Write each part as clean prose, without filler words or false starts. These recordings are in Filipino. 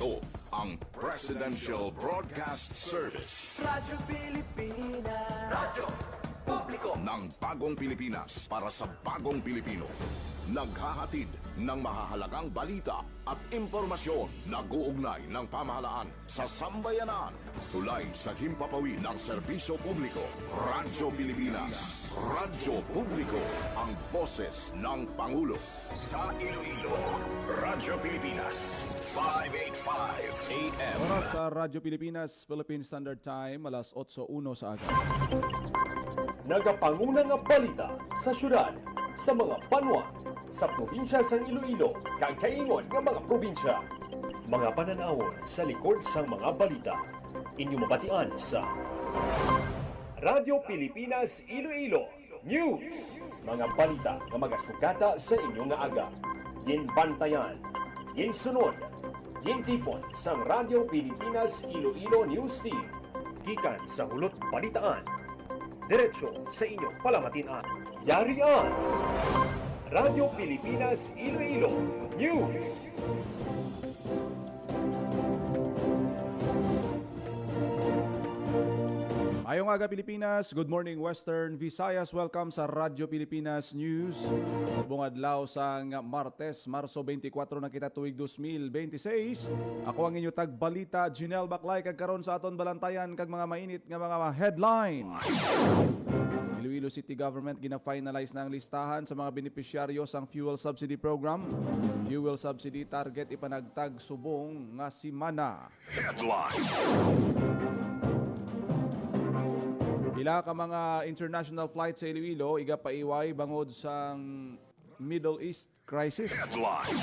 Ito ang Presidential Broadcast Service. Radyo Pilipinas. Radyo Publiko Ng bagong Pilipinas para sa bagong Pilipino. Naghahatid ng mahahalagang balita at impormasyon na guugnay ng pamahalaan sa sambayanan. Tulay sa himpapawid ng serbisyo publiko. Radyo Pilipinas. Radyo Publiko. Ang boses ng Pangulo. Sa Iloilo, Radyo Pilipinas. 585 AM. Oras sa Radyo Pilipinas, Philippine Standard Time, alas 8:01 sa aga. Nagapanguna nga balita sa syudad, sa mga banwa, sa probinsya sa Iloilo, kag kaingon nga mga probinsya. Mga pananawon sa likod sang mga balita. Inyo mabatian sa Radyo Pilipinas Iloilo News. Mga balita nga magasugata sa inyo nga aga. Ginbantayan, ginsunod, gintipon sang Radyo Pilipinas Iloilo News Team. Gikan sa hulot balitaan. Diretso sa inyong palamatian. Yarian! Radyo Pilipinas Iloilo News. Ayong aga Pilipinas, good morning Western Visayas. Welcome sa Radyo Pilipinas News. Subong adlaw sang Martes, Marso 24 na kita tuig 2026. Ako ang inyo tagbalita, Jinel Baclay, kag karon sa aton balantayan kag mga mainit nga mga headline. Iloilo City Government gina-finalize na ang listahan sa mga benepisyaryo sang fuel subsidy program. Fuel subsidy target ipanagtag subong nga simana. Headline. Pila ka mga international flight sa Iloilo igapaiway bangod sang Middle East crisis. Headline.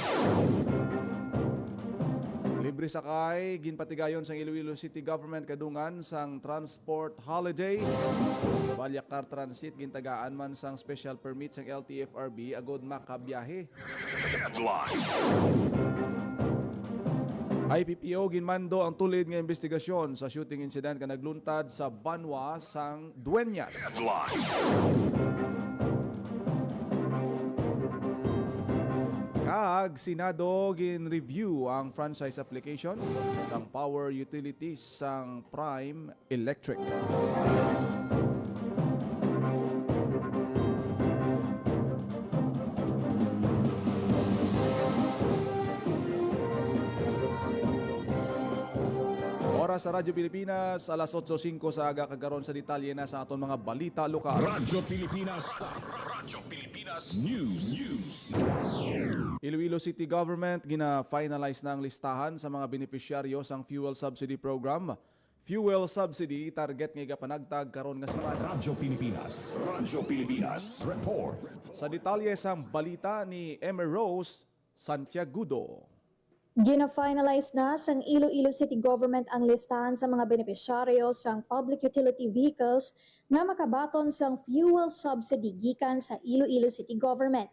Libre sakay ginpatigayon sang Iloilo City Government kadungan sang transport holiday. Balyak Car Transit gintagaan man sang special permit sang LTFRB agod makabiyahe. Headline. IPPO ginmando ang tulid nga investigasyon sa shooting incident nga nagluntad sa Banwa sang Dueñas. Headline. Kag Senado gin-review ang franchise application sang power utilities sang Prime Electric. Oras sa Radyo Pilipinas, alas 8:05 sa aga kagaron sa detalye na sa aton mga balita lokal. Radyo Pilipinas. Radyo Pilipinas News. Iloilo City Government gina-finalize na ang listahan sa mga benepisyaryo sang fuel subsidy program. Fuel subsidy target nga igapanagtag karon nga semana. Radyo Pilipinas. Radyo Pilipinas. Report. Sa detalye sang balita ni Emer Rose Santiagudo. Gina-finalize na sang Iloilo City Government ang listahan sa mga benepisyaryo sang public utility vehicles nga makabaton sang fuel subsidy gikan sa Iloilo City Government.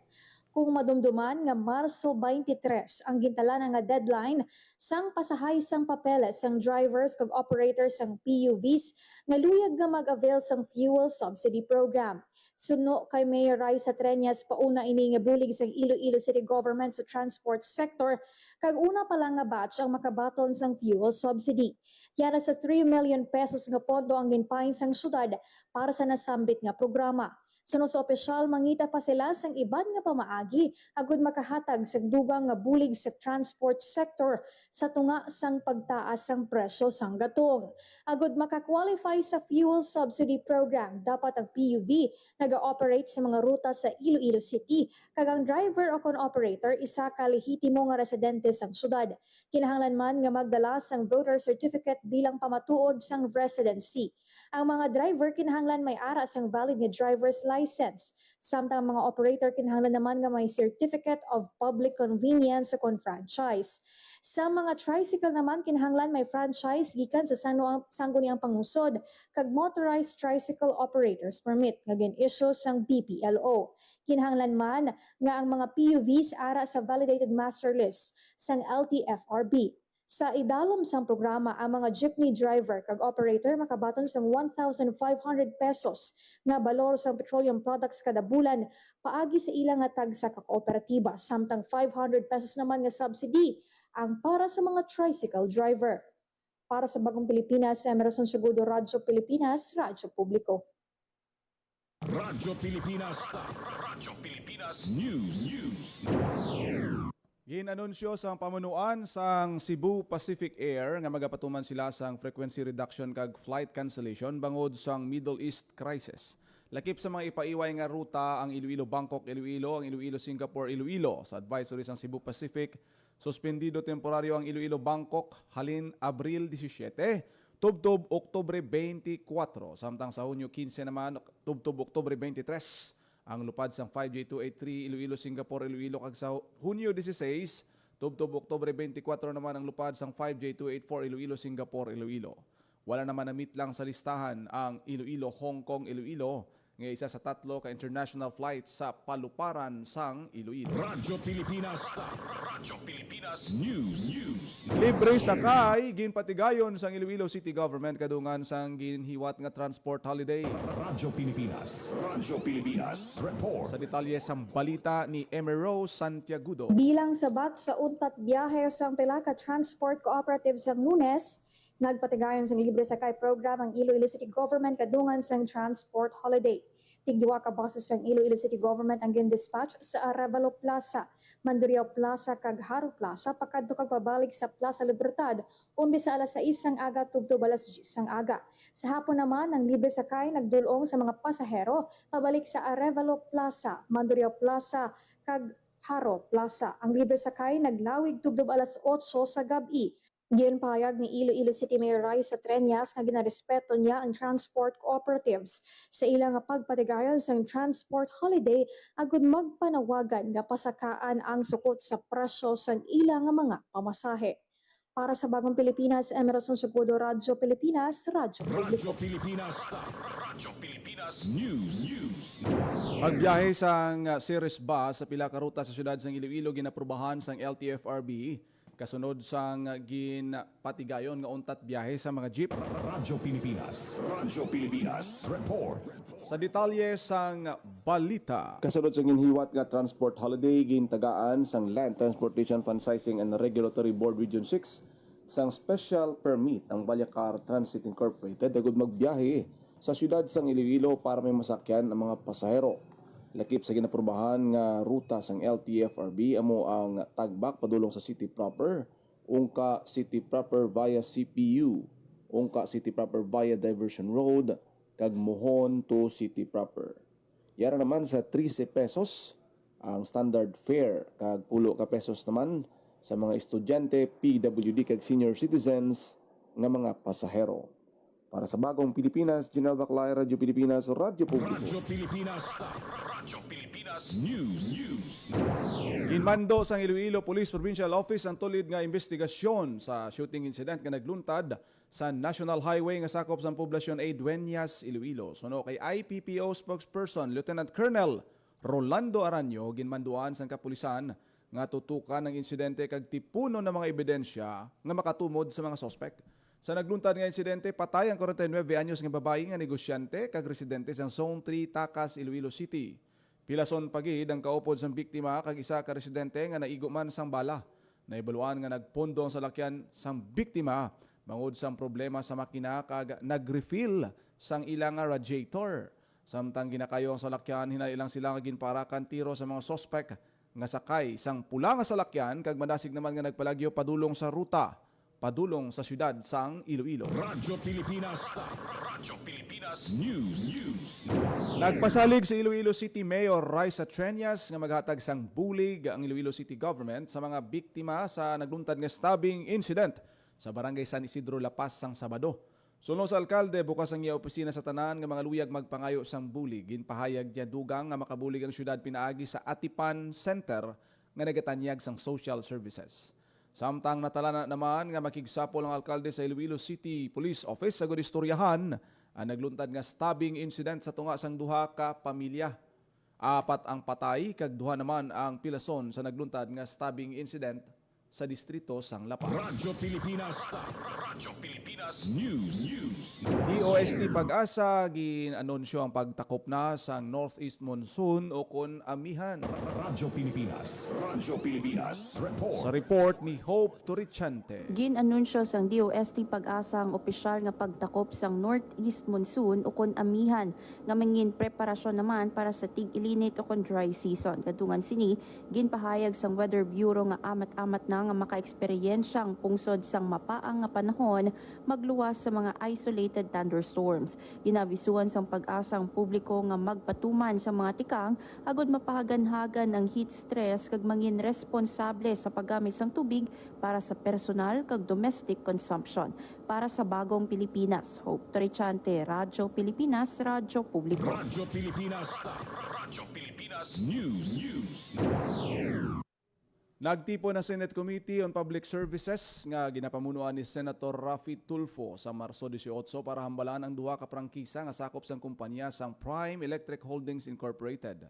Kung madumduman nga Marso 23 ang gintalan nga deadline sang pasahay sang papeles sang drivers kag operators sang PUVs nga luyag nga mag-avail sang fuel subsidy program. Suno kay Mayor Raisa Treñas pauna ini nga bulig sang Iloilo City Government sa transport sector kag una pa lang nga batch ang makabaton sang fuel subsidy. Yara sa 3 million pesos nga pondo ang ginpain sang syudad para sa nasambit nga programa. Suno sa opisyal, mangita pa sila sang iban nga pamaagi agud makahatag sa dugang nga bulig sa transport sector sa tunga sang pagtaas sang presyo sang gatong. Agud makakwalify sa fuel subsidy program, dapat ang PUV naga-operate sa mga ruta sa Iloilo City kag ang driver o con-operator isa ka lehitimo nga residente sang syudad. Kinahanglan man nga magdala sang voter certificate bilang pamatuod sang residency. Ang mga driver kinahanglan may ara sang valid nga driver's license. Samtang mga operator kinahanglan naman nga may certificate of public convenience o franchise. Sa mga tricycle naman kinahanglan may franchise gikan sa sangguniang pangusod kag motorized tricycle operators permit nga gin-issue sang BPLO. Kinahanglan man nga ang mga PUVs ara sa validated master list sang LTFRB. Sa idalom sang programa, ang mga jeepney driver kag operator makabaton sang 1,500 pesos nga balor sang petroleum products kada bulan paagi sa ilang nga tag sa kooperatiba, samtang 500 pesos naman nga subsidy ang para sa mga tricycle driver. Para sa Bagong Pilipinas, Emerson Segudo, Radyo Pilipinas, Radyo Publiko. Radyo Pilipinas. Radyo Pilipinas News. Ginanunsyo sa pamunuan sang Cebu Pacific Air nga magapatuman sila sang frequency reduction kag flight cancellation bangod sang Middle East crisis. Lakip sa mga ipaiway nga ruta ang Iloilo Bangkok Iloilo, ang Iloilo Singapore Iloilo. Sa advisory sang Cebu Pacific, suspendido temporaryo ang Iloilo Bangkok halin Abril 17, tubtob Oktubre 24, samtang sa Hunyo 15 naman tubtob Oktubre 23. Ang lupad sang 5J283 Iloilo Singapore Iloilo kag sa Hunyo 16, tubtob Oktubre 24 naman ang lupad sang 5J284 Iloilo Singapore Iloilo. Wala naman na-meet lang sa listahan ang Iloilo Hong Kong Iloilo nga isa sa 3 ka international flights sa paluparan sang Iloilo. Radyo Pilipinas. Radyo Pilipinas News. Libre sakay ginpatigayon sang Iloilo City Government kadungan sang ginhiwat nga transport holiday. Radyo Pilipinas. Radyo Pilipinas Report. Sa detalye sang balita ni Emerald Santiagudo. Bilang sabat sa untat biyahe sang pila ka transport cooperatives sang Lunes, nagpatigayon sang libre sakay program ang Iloilo City Government kadungan sang transport holiday. Tigduwa ka bases sang Iloilo City Government ang gin-dispatch sa Arevalo Plaza, Mandurriao Plaza kag Haro Plaza pakadto kag pabalik sa Plaza Libertad umbis sa alas 6 sang aga tubtob alas 10 sang aga. Sa hapon naman ang libre sakay nagdulong sa mga pasahero pabalik sa Arevalo Plaza, Mandurriao Plaza kag Haro Plaza. Ang libre sakay naglawig tubtob alas 8 sa gabi. Ginpahayag ni Iloilo City Mayor Raisa Treñas nga ginarespeto niya ang transport cooperatives sa ilang pagpatigayon sa transport holiday agud magpanawagan nga pasakaan ang sukot sa presyo sa ilang mga pamasahe. Para sa Bagong Pilipinas, Emerson Segudo, Radyo Pilipinas, Radyo Publiko. Radyo Pilipinas. Radyo Pilipinas News. Pagbiyahe sang series bus sa pila ka ruta sa syudad sang Iloilo ginaprubahan sang LTFRB kasunod sang ginpatigayon nga untat biyahe sa mga jeep. Radyo Pilipinas. Radyo Pilipinas Report. Sa detalye sang balita. Kasunod sa ginhiwat nga transport holiday gintagaan sang Land Transportation Franchising and Regulatory Board Region 6 sang special permit ang Balyacar Transit Incorporated agud magbiyahe sa syudad sang Iloilo para may masakyan ang mga pasahero. Lakip sa ginaprubahan nga ruta sang LTFRB amo ang tagbak padulong sa city proper, ungka city proper via CPU, ungka city proper via Diversion Road, kag mohon to city proper. Yara naman sa 13 pesos ang standard fare kag 10 ka pesos naman sa mga estudyante, PWD kag senior citizens nga mga pasahero. Para sa Bagong Pilipinas, General Baclay, Radyo Pilipinas, Radyo Publiko. Radyo Pilipinas. Radyo Pilipinas News. Ginmando sang Iloilo Police Provincial Office ang tulid nga investigasyon sa shooting incident nga nagluntad sa National Highway nga sakop sa poblasyon A Dueñas, Iloilo. Suno kay IPPO spokesperson Lieutenant Colonel Rolando Aranyo ginmanduan sang kapulisan nga tutukan ng insidente kag tipuno ng mga ebidensya nga makatumod sa mga sospek. Sa nagluntad nga insidente, patay ang 49 anyos nga babae nga negosyante kag residente sa Zone 3 Tacas, Iloilo City. Pilason pagid ang kaupod sang biktima kag isa ka residente nga naigo man sang bala. Naibaluan nga nagpundong sa lakyan sang biktima bangod sang problema sa makina kag nagrefill sang ilang nga radiator. Samtang ginakayong sa lakyan, hinailang sila nga ginparakan tiro sa mga sospek nga sakay sang pula nga salakyan kag madasig naman nga nagpalagyo padulong sa ruta padulong sa syudad sang Iloilo. Radyo Pilipinas. Radyo Pilipinas News. Nagpasalig sa Iloilo City Mayor Raisa Treñas nga maghatag sang bulig ang Iloilo City Government sa mga biktima sa nagluntad nga stabbing incident sa Barangay San Isidro La Paz sang Sabado. Suno sa alkalde, bukas ang iya opisina sa tanan nga mga luyag magpangayo sang bulig. Ginpahayag niya dugang nga makabulig ang syudad pinaagi sa Atipan Center nga nagatanyag sang social services. Samtang natala na naman nga makigsapol ang alkalde sa Iloilo City Police Office sa istoryahan ang nagluntad nga stabbing incident sa tunga sang duha ka pamilya. 4 ang patay kag 2 naman ang pilason sa nagluntad nga stabbing incident sa distrito sang La Paz. Radyo Pilipinas. Radyo Pilipinas News. DOST Pag-asa ginanunsyo ang pagtakop na sa northeast monsoon o kon amihan. Radyo Pilipinas. Radyo Pilipinas. Report. Sa report ni Hope Turichante. Ginanunsyo sang DOST Pag-asa ang opisyal nga pagtakop sang northeast monsoon o kon amihan nga mangin preparasyon naman para sa tig-ilinit o kon dry season. Kadungan sini ginpahayag sang Weather Bureau nga amat-amat na nga maka-eksperyensya ang pungsod sang mapaang nga panahon magluwas sa mga isolated thunderstorms. Ginabisuan sang Pag-asa ang publiko nga magpatuman sa mga tikang agod mapahagan-hagan ang heat stress kag mangin responsable sa paggamit sang tubig para sa personal kag domestic consumption. Para sa Bagong Pilipinas, Hope Turichante, Radyo Pilipinas, Radyo Publiko. Radyo Pilipinas. Radyo Pilipinas News. Nagtipo na Senate Committee on Public Services nga ginapamunuan ni Senator Raffy Tulfo sa Marso 18 para hambalan ang duha ka prangkisa nga sakop sang kumpanya sang Prime Electric Holdings Incorporated.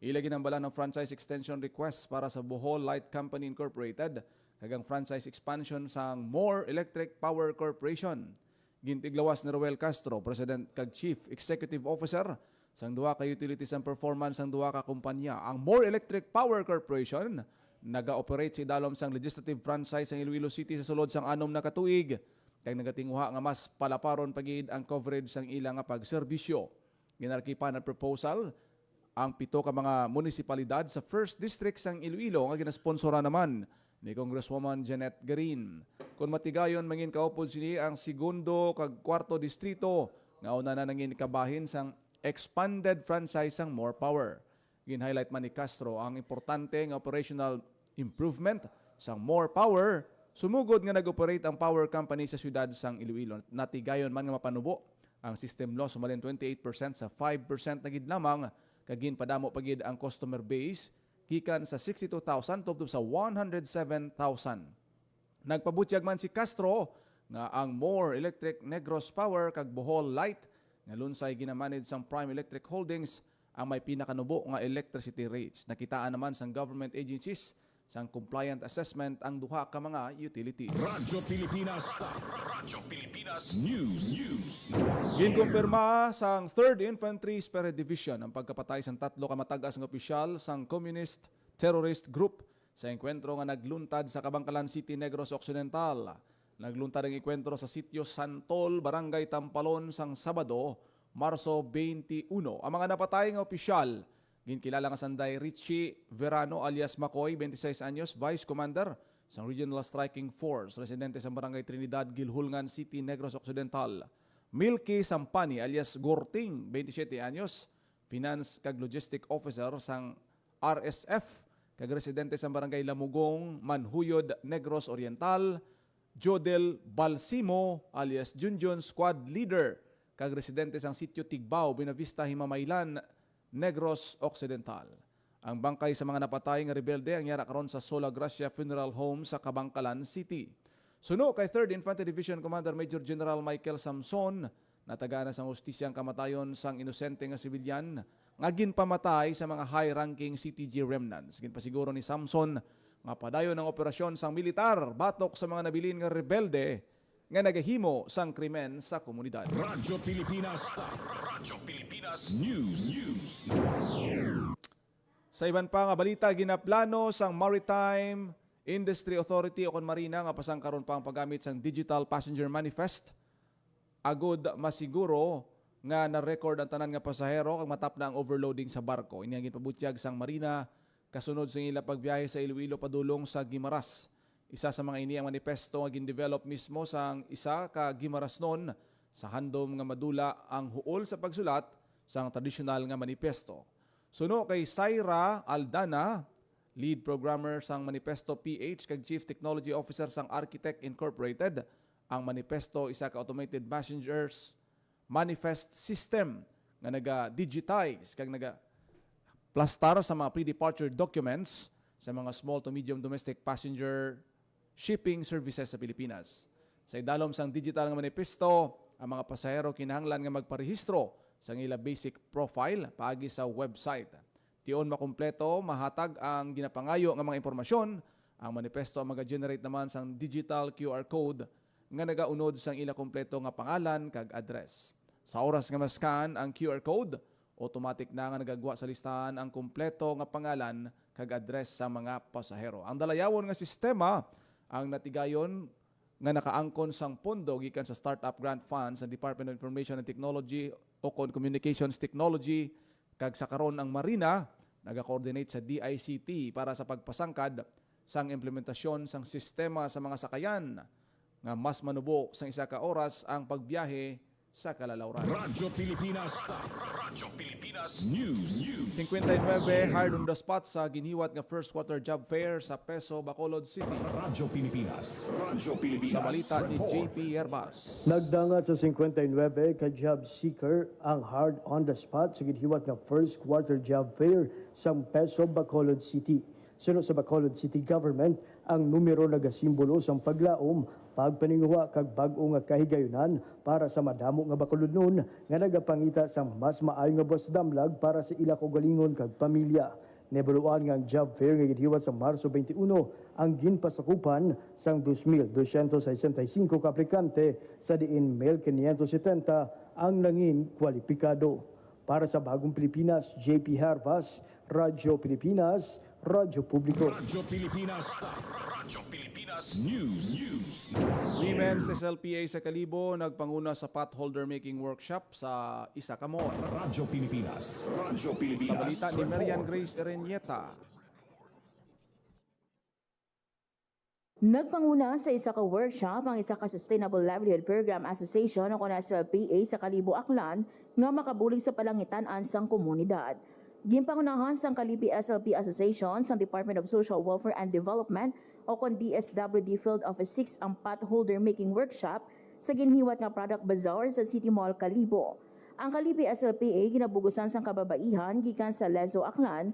Ila ginambalan ng franchise extension request para sa Bohol Light Company Incorporated kagang franchise expansion sang More Electric Power Corporation. Gintiglawas ni Roel Castro, President kag Chief Executive Officer sang duha ka utilities and performance sang duha ka kumpanya. Ang More Electric Power Corporation naga-operate sa idalom sang legislative franchise sang Iloilo City sa sulod sang 6 na katuig kag nagatinguha nga mas palaparon pagid ang coverage sang ilang nga pagserbisyo. Ginarkipan ang proposal ang 7 ka mga munisipalidad sa First District sang Iloilo nga ginasponsoran naman ni Congresswoman Janet Garin. Kung matigayon mangin kaupod sini ang segundo kag kwarto distrito nga una na nangin kabahin sang expanded franchise sang More Power. Gin-highlight man ni Castro ang importante nga operational improvement sang More Power sumugod nga nag-operate ang power company sa siyudad sang Iloilo. Natigayon man nga mapanubo ang system loss sumalin 28% sa 5% na gid lamang kagin padamo pagid ang customer base gikan sa 62,000 tubtob sa 107,000. Nagpabutyag man si Castro nga ang More Electric Negros Power kag Bohol Light nga lunsay ginamanage sang Prime Electric Holdings ang may pinakanubo nga electricity rates. Nakitaan naman sang government agencies sang compliant assessment ang duha ka mga utilities. Radyo Pilipinas. Radyo Pilipinas News. Ginkumpirma sang 3rd Infantry Spirit Division ang pagkapatay sang 3 ka matagas nga opisyal sang Communist Terrorist Group sa engkwentro nga nagluntad sa Kabangkalan City, Negros Occidental. Nagluntad ang enkwentro sa sitio Santol, Barangay Tampalon sang Sabado, Marso 21. Ang mga napatay nga opisyal, ginkilala nga sanday Richie Verano alias Makoy, 26 anyos, Vice Commander sa Regional Striking Force, residente sa Barangay Trinidad, Gilhulngan City, Negros Occidental. Milky Sampani alias Gorting, 27 anyos, Finance kag Logistic Officer sang RSF, kag residente sa Barangay Lamugong, Manhuyod, Negros Oriental. Jodel Balsimo alias Junjun Squad Leader, kag residente sang sitio Tigbao, Buenavista, Himamaylan, Negros Occidental. Ang bangkay sa mga napatay nga rebelde ang yara karon sa Sola Gracia Funeral Home sa Kabangkalan City. Suno kay 3rd Infantry Division Commander Major General Michael Samson, natagana sang hustisyang kamatayon sang inosente nga sibilyan nga ginpamatay sa mga high-ranking CTG remnants. Ginpasiguro ni Samson nga padayon ng operasyon sang militar batok sa mga nabilin nga rebelde nga nagahimo sang krimen sa komunidad. Radyo Pilipinas. Radyo Pilipinas News. Sa iban pa nga balita, ginaplano sang Maritime Industry Authority o kon Marina nga pasangkaron pa ang paggamit sang Digital Passenger Manifest agud masiguro nga na-record ang tanan nga pasahero kag matap na ang overloading sa barko. Ini ang ginpabutyag sang Marina kasunod sa ila pagbiyahe sa Iloilo padulong sa Guimaras. Isa sa mga ini ang manifesto nga gin-develop mismo sang isa ka Guimarasnon sa handom nga madula ang huol sa pagsulat sang tradisyonal nga manifesto. Suno kay Syra Aldana, lead programmer sang Manifesto PH kag Chief Technology Officer sang Architect Incorporated, ang manifesto isa ka automated passengers manifest system nga naga-digitize kag naga-plastar sa mga pre-departure documents sa mga small to medium domestic passenger shipping services sa Pilipinas. Sa idalom sang digital nga manifesto, ang mga pasahero kinahanglan nga magparehistro sa ila basic profile paagi sa website. Tion makumpleto, mahatag ang ginapangayo nga mga impormasyon Ang manifesto ang mag-generate naman sang digital QR code nga nagaunod sang ila kompleto nga pangalan kag address. Sa oras nga ma-scan ang QR code, automatic na nga nagagwa sa listahan ang kompleto nga pangalan kag address sa mga pasahero. Ang dalayawon nga sistema ang natigayon nga nakaangkon sang pondo gikan sa Startup Grant Fund sa Department of Information and Technology o Communications Technology kag sa karon ang Marina naga-coordinate sa DICT para sa pagpasangkad sang implementasyon sang sistema sa mga sakayan nga mas manubo sang isa ka oras ang pagbiyahe sa kalalauran. Radyo Pilipinas. Radyo Pilipinas News. 59 hard on the spot sa giniwat nga first quarter job fair sa Peso, Bacolod City. Radyo Pilipinas. Radyo Pilipinas. Sa balita ni Report. JP Herbas. Nagdangat sa 59 ka job seeker ang hard on the spot sa gidhiwat nga first quarter job fair sa Peso, Bacolod City. Sunod sa Bacolod City Government, ang numero nagasimbolo sa paglaom, pagpaninguha kag bag-o nga kahigayunan para sa madamo nga Bacolodnon nga nagapangita sa mas maayo nga buwas damlag para sa ila kaugalingon kag pamilya. Nebuluan nga ang job fair nga gidhiwat sa Marso 21 ang ginpasakupan sang 2,265 ka aplikante sa diin 1,570 ang nangin kwalipikado. Para sa Bagong Pilipinas, JP Harvas, Radyo Pilipinas, Radyo Publiko. Radyo Pilipinas. Radyo Pilipinas News. Women's SLPA sa Kalibo nagpanguna sa potholder making workshop sa isa ka mall. Radyo Pilipinas. Radyo Sa Pilipinas. balita ni Marian Report. Grace Erenieta. Nagpanguna sa isa ka workshop ang isa ka Sustainable Livelihood Program Association o SLPA sa Kalibo, Aklan nga makabulig sa palangitan-an sang komunidad. Ginpangunahan sang Kalibi SLP Association sa Department of Social Welfare and Development o DSWD Field Office 6 ang potholder making workshop sa ginhiwat nga product bazaar sa City Mall, Kalibo. Ang Kalibi SLPA ginabugusan sang kababaihan gikan sa Lezo, Aklan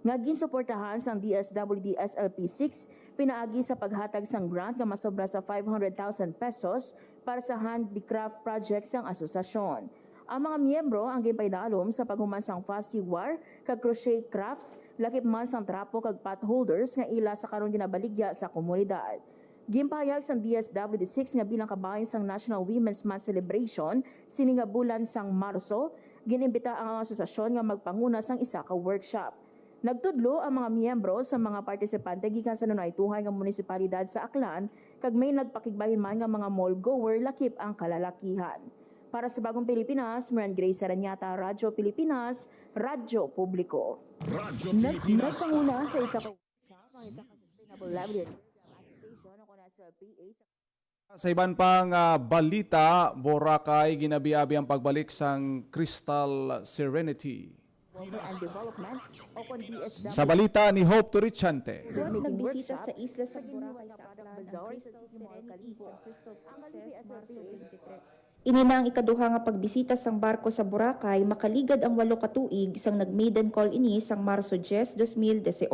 nga ginsuportahan sang DSWD SLP 6 pinaagi sa paghatag sang grant nga masobra sa 500,000 pesos para sa handicraft projects sang asosasyon. Ang mga miyembro ang ginpaydalom sa paghuman sang fussy war kag crochet crafts, lakip man sang trapo kag potholders nga ila sa karon ginabaligya sa komunidad. Gimpayag sang DSWD6 nga bilang kabahin sang National Women's Month celebration sini nga bulan sang Marso, ginimbita ang asosasyon nga magpanguna sang isa ka workshop. Nagtudlo ang mga miyembro sa mga partisipante gikan sa nunay-tuhay nga munisipalidad sa Aklan kag may nagpakigbahin man nga mga mall goer lakip ang kalalakihan. Para sa Bagong Pilipinas, Marian Grace Aranyata, Radyo Pilipinas, Radyo Publiko. Radyo Pilipinas. Nagpanguna sa isa ka workshop ang isa ka Sustainable Livelihood Association o SLPA sa Sa iban pang balita, Boracay ginabiabi ang pagbalik sang Crystal Serenity. Welfare and Development o DSWD. Sa balita ni Hope Turichante. Nagbisita sa isla sa Boracay sa Aklan Bazaar ng sa Crystal City Mall, Serenity Kalibo. sa Crystal Ang Princess, Marso SLPA. 23. Ini na ang ikaduha nga pagbisita sang barko sa Boracay, makaligad ang 8 ka tuig sang nag-maiden call ini sang Marso 10, 2018.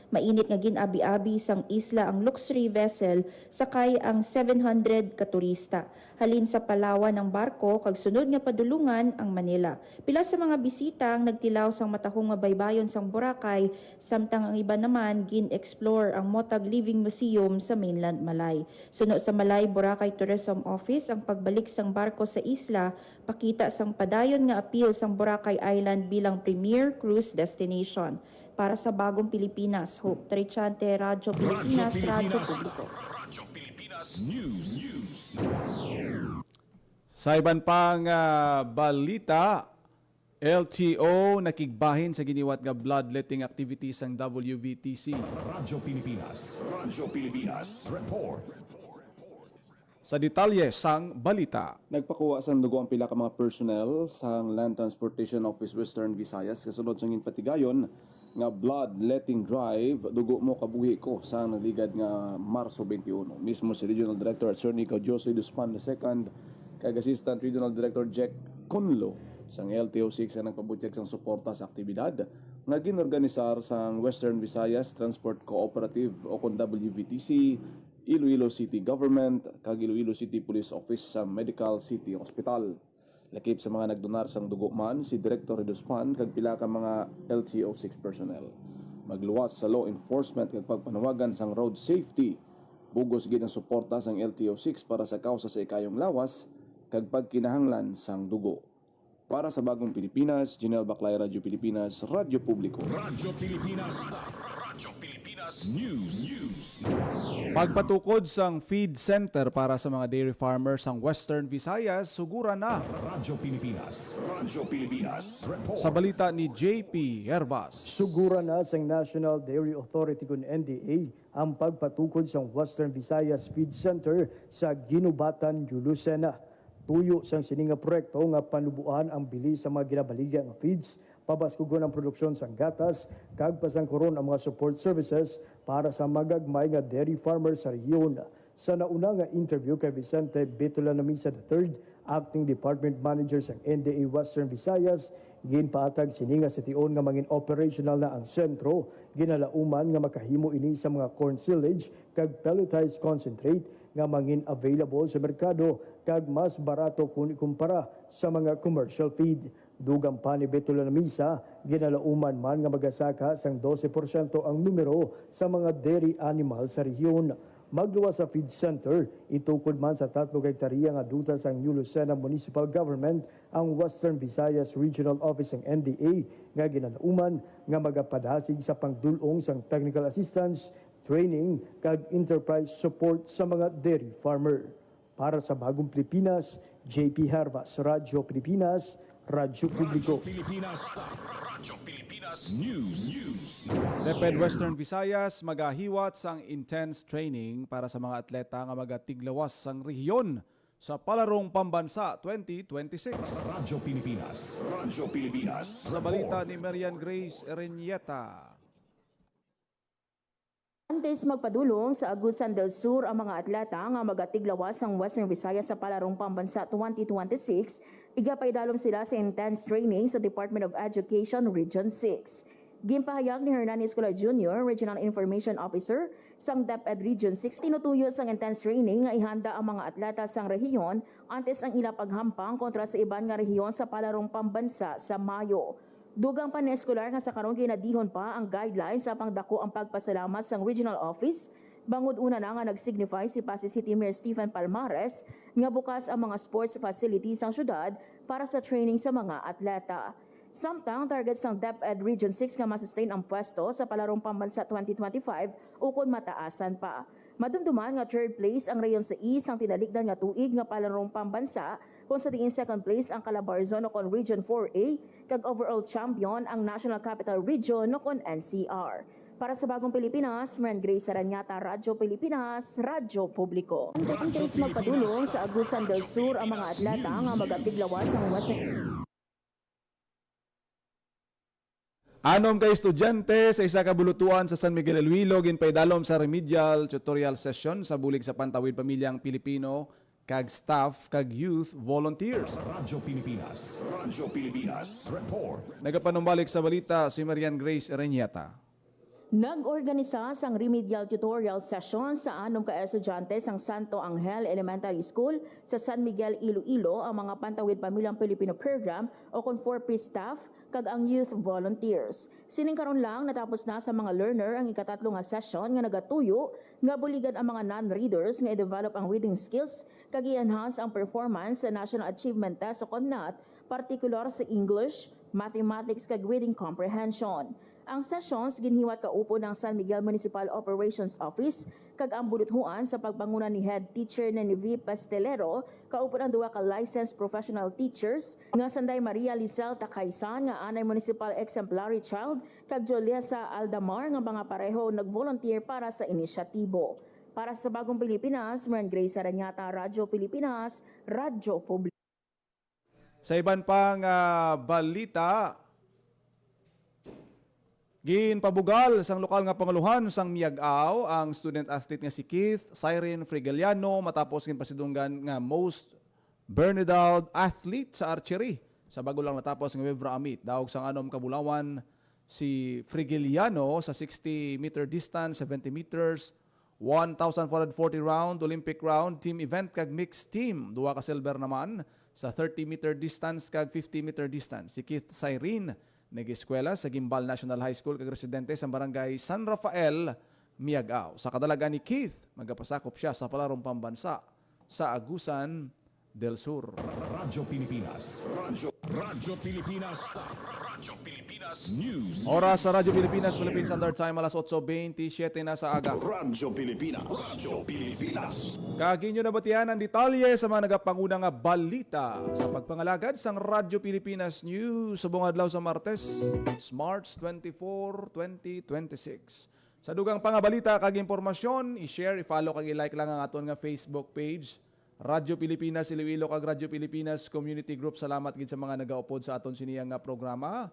Mainit nga ginabi-abi sang isla ang luxury vessel sakay ang 700 ka turista. Halin sa Palawan ng barko kag sunod nga padulungan ang Manila. Pila sa mga bisita ang nagtilaw sang matahong nga baybayon sang Boracay, samtang ang iba naman gin-explore ang Motag Living Museum sa mainland Malay. Sunod sa Malay Boracay Tourism Office ang pagbalik sang barko sa isla, pakita sang padayon nga appeal sang Boracay Island bilang premier cruise destination. Para sa Bagong Pilipinas, Hope Turichante, Radyo Pilipinas, Radyo Publiko. Radyo Pilipinas News. Sa iban pang balita, LTO nakigbahin sa giniwat nga bloodletting activities ang WVTC. Radyo Pilipinas. Radyo Pilipinas. Report. Sa detalye sang balita. Nagpakuha sa dugo ang pila ka mga personnel sa Land Transportation Office Western Visayas kasunod sa patigayon nga bloodletting drive dugo mo kabuhi ko sa nagligad nga Marso 21. Mismo si Regional Director Attorney Jose Duspan II kag Assistant Regional Director Jack Conlo sang LTO6 ang nagpabutyag sang suporta sa aktibidad nga ginorganisar sang Western Visayas Transport Cooperative o kon WVTC, Iloilo City Government kag Iloilo City Police Office sa Medical City Hospital. Lakip sa mga nagdonar sang dugo man si Director Duspan kag pila ka mga LTO6 personnel. magluwas sa law enforcement kag pagpanawagan sang road safety. Bugos gid ang suporta sang LTO6 para sa kausa sa ikayong lawas kag pagkinahanglan sang dugo. Para sa Bagong Pilipinas, Janelle Baclay, Radyo Pilipinas, Radyo Publiko. Radyo Pilipinas. Radyo Pilipinas News. Pagpatukod sang feed center para sa mga dairy farmers sang Western Visayas, sugura na. Radyo Pilipinas. Radyo Pilipinas. Report. Sa balita ni JP Herbas. Sugura na sa National Dairy Authority kun NDA ang pagpatukod sa Western Visayas Feed Center sa Ginubatan, Lucena. Tuyo sang sininga proyekto nga panubuan ang bili sa mga ginabaligya nga feeds, pabaskugon ang produksyon sang gatas, kag pasangkuron ang mga support services para sa magagmay nga dairy farmers sa rehiyon. Sa nauna nga interview kay Vicente Bitola Namisa III, Acting Department Manager sa NDA Western Visayas, ginpaatag sininga sa tion nga mangin operational na ang sentro, ginalauman nga makahimo ini sa mga corn silage kag pelletized concentrate nga mangin available sa merkado kag mas barato kung ikumpara sa mga commercial feed. Dugang pa ni Betola Namisa, ginalauman man nga magasaka sang 12% ang numero sa mga dairy animal sa rehiyon. Magluwas sa feed center, itukod man sa 3 hektarya nga duta sang New Lucena Municipal Government ang Western Visayas Regional Office ng NDA nga ginalauman nga magapadasig sa pangdulong sang technical assistance, training kag enterprise support sa mga dairy farmer. Para sa Bagong Pilipinas, JP Herbas, Radyo Pilipinas, Radyo Publiko. Radyo Pilipinas. Radyo Pilipinas News. DepEd Western Visayas magahiwat sang intense training para sa mga atleta nga magatiglawas sang rehiyon sa Palarong Pambansa 2026. Radyo Pilipinas. Radyo Pilipinas. Sa balita ni Marian Grace Erenieta. Antes magpadulong sa Agusan del Sur ang mga atleta nga magatiglawas ang Western Visayas sa Palarong Pambansa 2026, igapaydalom sila sa intense training sa Department of Education Region 6. Gimpahayag ni Hernan Escola Jr., Regional Information Officer, sang DepEd Region 6, tinutuyo sang intense training nga ihanda ang mga atleta sang rehiyon antes ang ila paghampang kontra sa iban nga rehiyon sa Palarong Pambansa sa Mayo. Dugang pa ni Escolar nga sa karon ginadihon pa ang guidelines sa pangdako ang pagpasalamat sang regional office. Bangod una na nga nag-signify si Pasig City Mayor Stephen Palmares nga bukas ang mga sports facilities sang syudad para sa training sa mga atleta. Samtang target sang DepEd Region 6 nga masustain ang pwesto sa Palarong Pambansa 2025 ukon mataasan pa. Madumduman nga third place ang rayon sa East ang tinalikdan nga tuig nga Palarong Pambansa, kung sa tingin second place ang Calabarzon o kon Region 4A, kag overall champion ang National Capital Region o kon NCR. Para sa Bagong Pilipinas, Marian Grace Aranyata, Radyo Pilipinas, Radyo Publiko. Ang case magpadulong sa Agusan del Sur ang mga atleta nga magatiglawas ng Western. Anom ka estudyante sa isa ka bulutuan sa San Miguel Iloilo ginpaydalom sa remedial tutorial session sa bulig sa Pantawid Pamilyang Pilipino kag staff kag youth volunteers. Radyo Pilipinas. Radyo Pilipinas. Report. Nagapanumbalik sa balita si Marian Grace Erenieta. Nag-organisa sang remedial tutorial session sa 6 ka estudyante sang Santo Angel Elementary School sa San Miguel, Iloilo ang mga Pantawid Pamilyang Pilipino Program o kon 4P staff kag ang youth volunteers. Sining karon lang natapos na sa mga learner ang ikatatlo nga session nga nagatuyo nga buligan ang mga non-readers nga i-develop ang reading skills kag i-enhance ang performance sa National Achievement Test o kon NAT, partikular sa English, mathematics kag reading comprehension. Ang sessions ginhiwat kaupo ng San Miguel Municipal Operations Office kag ang buluthuan sa pagbangunan ni Head Teacher na ni V. Pastelero, kaupo ng duwa ka licensed professional teachers nga Sanday Maria Lisel Takaysan nga anay Municipal Exemplary Child kag Joliesa Aldamar nga mga pareho nag-volunteer para sa inisyatibo. Para sa Bagong Pilipinas, Marian Grace Aranyata, Radyo Pilipinas, Radyo Publiko. Sa iban pang balita, ginpabugal sang lokal nga panguluhan sang Miag-aw ang student athlete nga si Keith Cyrene Frigeliano matapos ginpasidunggan nga most Bernadald athlete sa archery. Sa bago lang natapos nga Webra Amit, daog sang anom kabulawan si Frigeliano sa 60-meter distance, 70 meters, 1,440 round, Olympic round, team event kag mixed team. Duwa ka silver naman sa 30-meter distance kag 50-meter distance. Si Keith Cyrene nag-eskwela sa Gimbal National High School kag residente sa barangay San Rafael, Miagao. Sa kadalagan ni Keith, magapasakop siya sa palarong pambansa sa Agusan del Sur. Radyo Pilipinas. Radyo Pilipinas. Radyo Pilipinas News. Oras sa Radyo Pilipinas, Philippine Standard Time, alas 8:27 na sa aga. Radyo Pilipinas. Radyo Pilipinas. Kaginyo na batihan ang detalye sa mga nagapangunang nga balita sa pagpangalagad sang Radyo Pilipinas News sa buong adlaw sa Martes. It's March 24, 2026. Sa dugang pangabalita kag impormasyon, i-share, i-follow kag i-like lang ang aton nga Facebook page, Radyo Pilipinas Iloilo kag Radyo Pilipinas Community Group. Salamat gid sa mga nagaupod sa aton siniyang nga programa.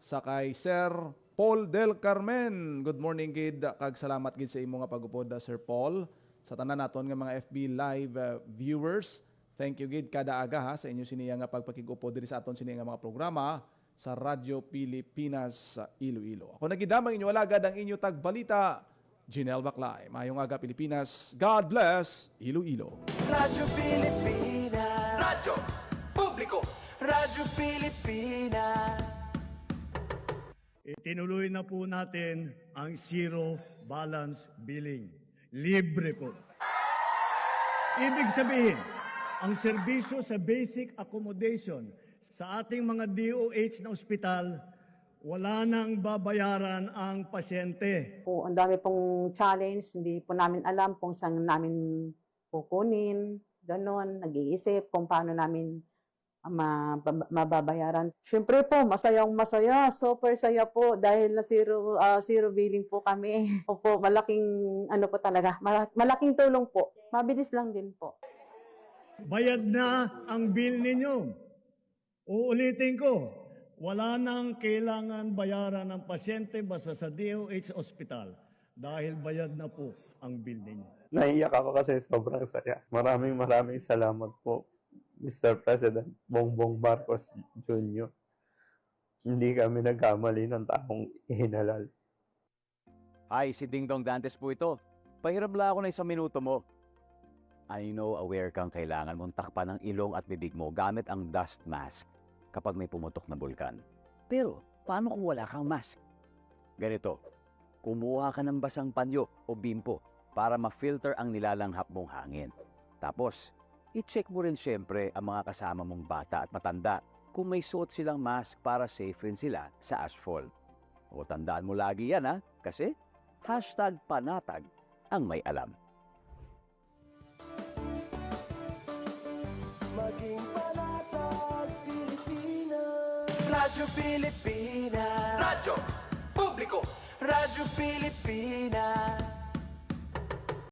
Sa kay Sir Paul Del Carmen. Good morning gid kag salamat gid sa imo nga pagupod, Sir Paul. Sa tanan naton nga mga FB live viewers, thank you gid kada aga ha sa inyo siniyang nga pagpakigupod diri sa aton siniyang nga mga programa sa Radyo Pilipinas Iloilo. Ako nagidamang inyo alagad ang inyo tagbalita, Jinel Baclay. Mayong aga Pilipinas. God bless Iloilo. Radyo Pilipinas. Radyo Publiko. Radyo Pilipinas. Itinuloy na po natin ang zero balance billing. Libre po. Ibig sabihin, ang serbisyo sa basic accommodation sa ating mga DOH na ospital, wala nang babayaran ang pasyente. Po, ang dami pong challenge, hindi po namin alam kung saan namin kukunin, ganon, nag-iisip kung paano namin mababayaran. Siyempre po, masayang-masaya, super saya po dahil na zero billing po kami. Opo, malaking ano po talaga, malaking tulong po. Mabilis lang din po. Bayad na ang bill ninyo. Uulitin ko, wala nang kailangan bayaran ng pasyente basta sa DOH Hospital dahil bayad na po ang bill ninyo. Naiyak ako kasi sobrang saya. Maraming salamat po, Mr. President Bongbong Marcos Jr. Hindi kami nagkamali ng taong ihinalal. Hi, si Ding Dong Dantes po ito. Pahiram lang ako na 1 minuto mo. I know aware kang kailangan mong takpan ang ilong at bibig mo gamit ang dust mask kapag may pumutok na bulkan. Pero, paano kung wala kang mask? Ganito, kumuha ka ng basang panyo o bimpo para ma-filter ang nilalanghap mong hangin. Tapos, i-check mo rin siyempre ang mga kasama mong bata at matanda kung may suot silang mask para safe rin sila sa asphalt. O tandaan mo lagi yan ha, kasi #panatag ang may alam. Maging panatag Pilipinas. Radyo Pilipinas. Radyo Publiko. Radyo Pilipinas.